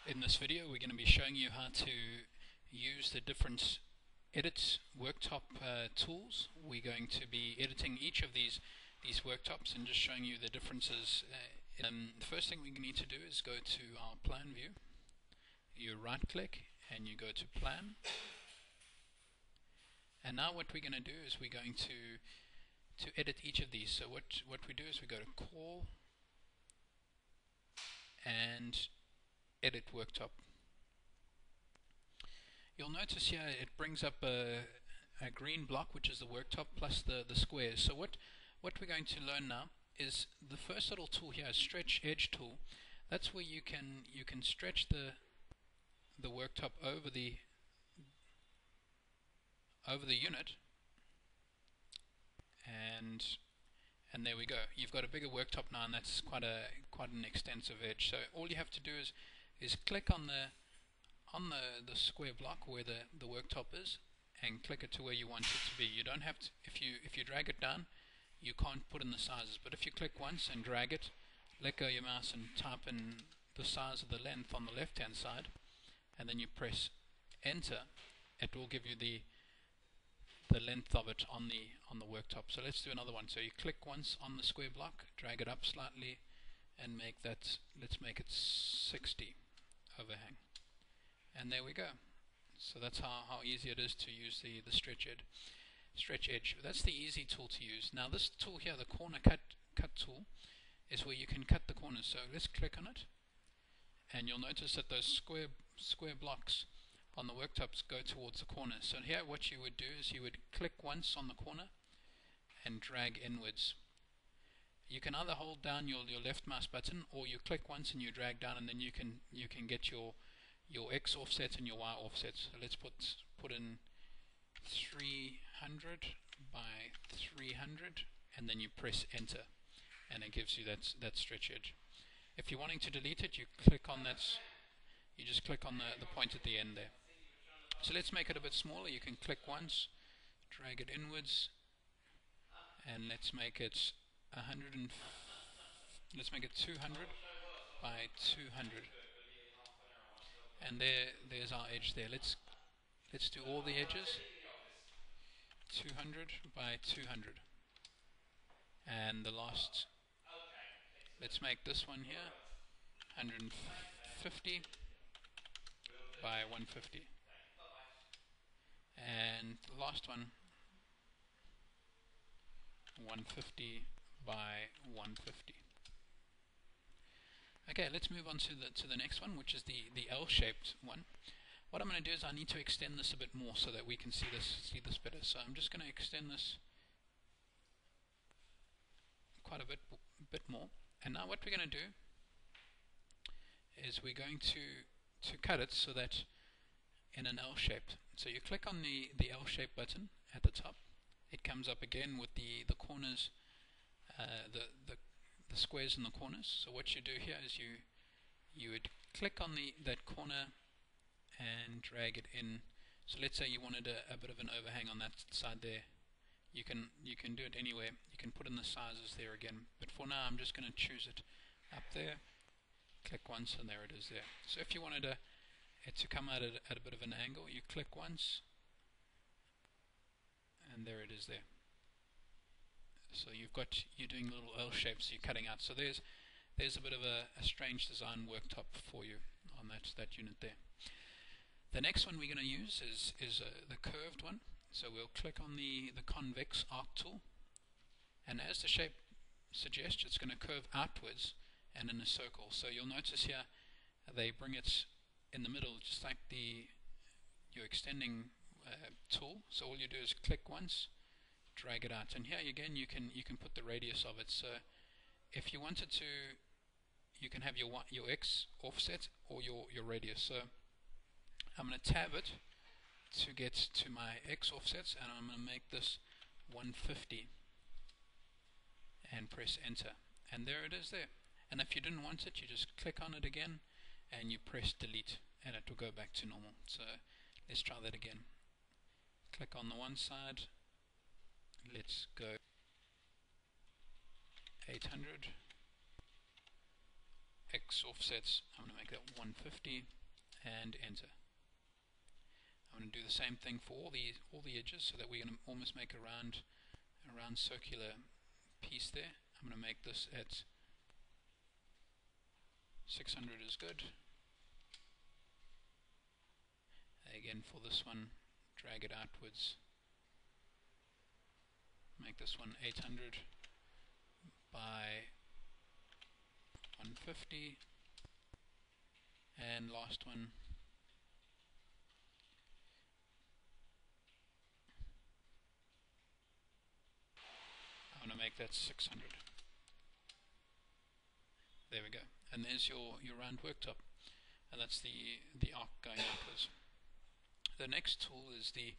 In this video we're going to be showing you how to use the different edit worktop tools. We're going to be editing each of these worktops and just showing you the differences. The first thing we need to do is go to our plan view. You right click and you go to plan, and now what we're going to do is we're going to edit each of these. So what we do is we go to call and edit worktop. You'll notice here it brings up a green block, which is the worktop, plus the squares. So what we're going to learn now is the first little tool here, stretch edge tool. That's where you can stretch the worktop over the unit, and there we go. You've got a bigger worktop now, and that's quite an extensive edge. So all you have to do is click on the square block where the worktop is, and click it to where you want it to be. You don't have to, if you drag it down, you can't put in the sizes, but if you click once and drag it, let go of your mouse and type in the size of the length on the left hand side, and then you press enter, it will give you the length of it on the worktop. So let's do another one. So you click once on the square block, drag it up slightly, and make that, let's make it 60 overhang, and there we go. So that's how easy it is to use the stretch edge. That's the easy tool to use. Now this tool here, the corner cut tool, is where you can cut the corners. So let's click on it, and you'll notice that those square blocks on the worktops go towards the corner. So here what you would do is you would click once on the corner and drag inwards. You can either hold down your left mouse button, or you click once and you drag down, and then you can get your X offset and your Y offset. So let's put in 300 by 300, and then you press enter, and it gives you that stretch edge. If you're wanting to delete it, you click on that. You just click on the point at the end there. So let's make it a bit smaller. You can click once, drag it inwards, and let's make it 200 by 200, and there's our edge there. Let's do all the edges, 200 by 200, and the last, let's make this one here 150 by 150, and the last one 150 by 150. Okay, let's move on to the next one, which is the L-shaped one. What I'm going to do is I need to extend this a bit more so that we can see this better. So I'm just going to extend this quite a bit more. And now what we're going to do is we're going to cut it so that in an L shape. So you click on the L shape button at the top. It comes up again with the corners, the squares in the corners. So what you do here is you would click on that corner and drag it in. So let's say you wanted a bit of an overhang on that side there. You can do it anywhere. You can put in the sizes there again. But for now, I'm just going to choose it up there. Click once, and there it is there. So if you wanted it to come out at a bit of an angle, you click once, and there it is there. So you're doing little L shapes you're cutting out. So there's a bit of a strange design worktop for you on that unit there. The next one we're going to use is the curved one. So we'll click on the convex arc tool, and as the shape suggests, it's going to curve outwards and in a circle. So you'll notice here they bring it in the middle, just like your extending tool. So all you do is click once, drag it out, and here again you can put the radius of it. So if you wanted to, you can have your X offset or your radius. So I'm going to tab it to get to my X offsets, and I'm going to make this 150 and press enter, and there it is there. And if you didn't want it, you just click on it again and you press delete, and it will go back to normal. So let's try that again. Click on the one side, let's go 800, X offsets, I'm going to make that 150 and enter. I'm going to do the same thing for all the edges, so that we're going to almost make a round circular piece there. I'm going to make this at 600 is good. Again, for this one, drag it outwards. Make this one 800 by 150, and last one I'm going to make that 600. There we go, and there's your round worktop, and that's the arc going outwards. The next tool is the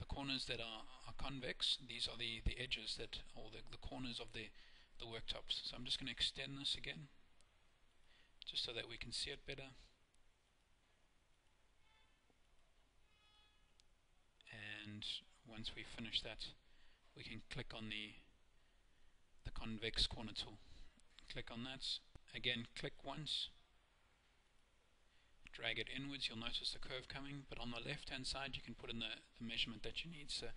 corners that are convex. These are the edges that, or the corners of the worktops. So I'm just going to extend this again, just so that we can see it better. And once we finish that, we can click on the convex corner tool. Click on that. Again, click once. Drag it inwards, you'll notice the curve coming, but on the left hand side you can put in the measurement that you need. So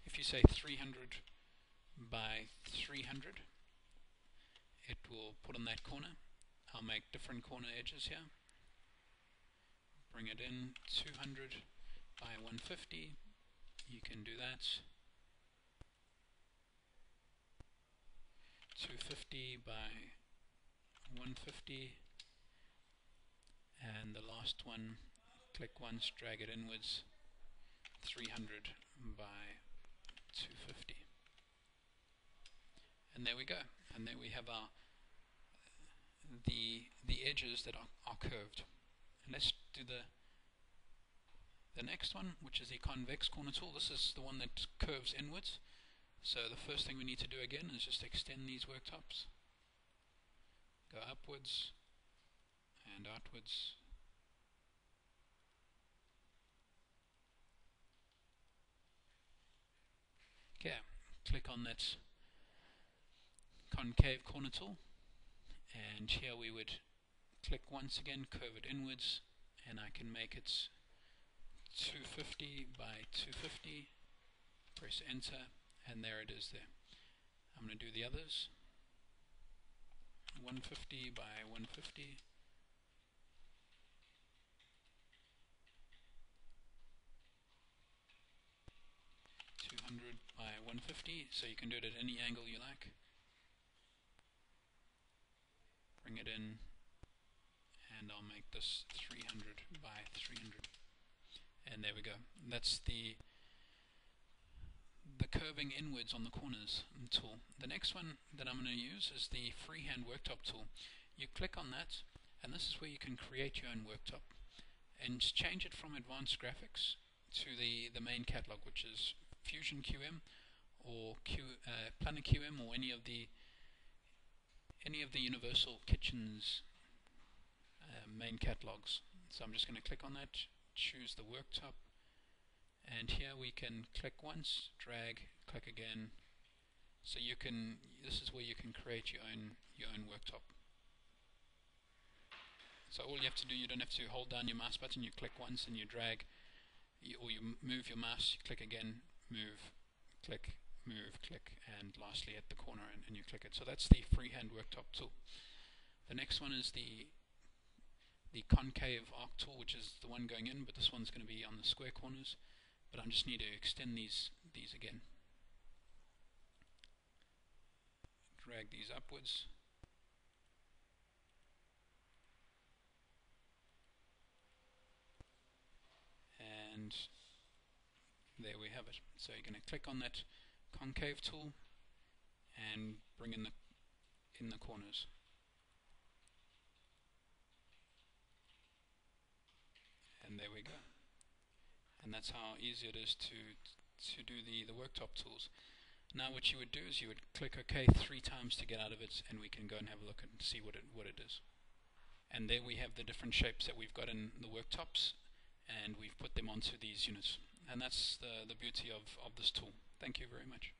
if you say 300 by 300, it will put in that corner. I'll make different corner edges here. Bring it in 200 by 150, you can do that. 250 by 150, and the last one, click once, drag it inwards, 300 by 250, and there we go. And there we have our the edges that are curved. And let's do the next one, which is the convex corner tool. This is the one that curves inwards. So the first thing we need to do again is just extend these worktops, go upwards and outwards. Okay, click on that concave corner tool, and here we would click once again, curve it inwards, and I can make it 250 by 250, press enter, and there it is there. I'm going to do the others, 150 by 150, 200 by 150, so you can do it at any angle you like. Bring it in, and I'll make this 300 by 300, and there we go. That's the curving inwards on the corners tool. The next one that I'm going to use is the freehand worktop tool. You click on that, and this is where you can create your own worktop and change it from advanced graphics to the main catalog, which is Fusion QM or Planner QM, or any of the Universal Kitchens main catalogs. So I'm just going to click on that, choose the worktop, and here we can click once, drag, click again. So you can, this is where you can create your own worktop. So all you have to do, you don't have to hold down your mouse button, you click once and you drag, or you move your mouse, you click again, move, click, and lastly at the corner and you click it. So that's the freehand worktop tool. The next one is the concave arc tool, which is the one going in, but this one's going to be on the square corners. But I just need to extend these again. Drag these upwards. And there we have it. So you're going to click on that concave tool and bring in the corners. And there we go. And that's how easy it is to do the worktop tools. Now what you would do is you would click OK 3 times to get out of it, and we can go and have a look and see what it is. And there we have the different shapes that we've got in the worktops, and we've put them onto these units. And that's the beauty of this tool. Thank you very much.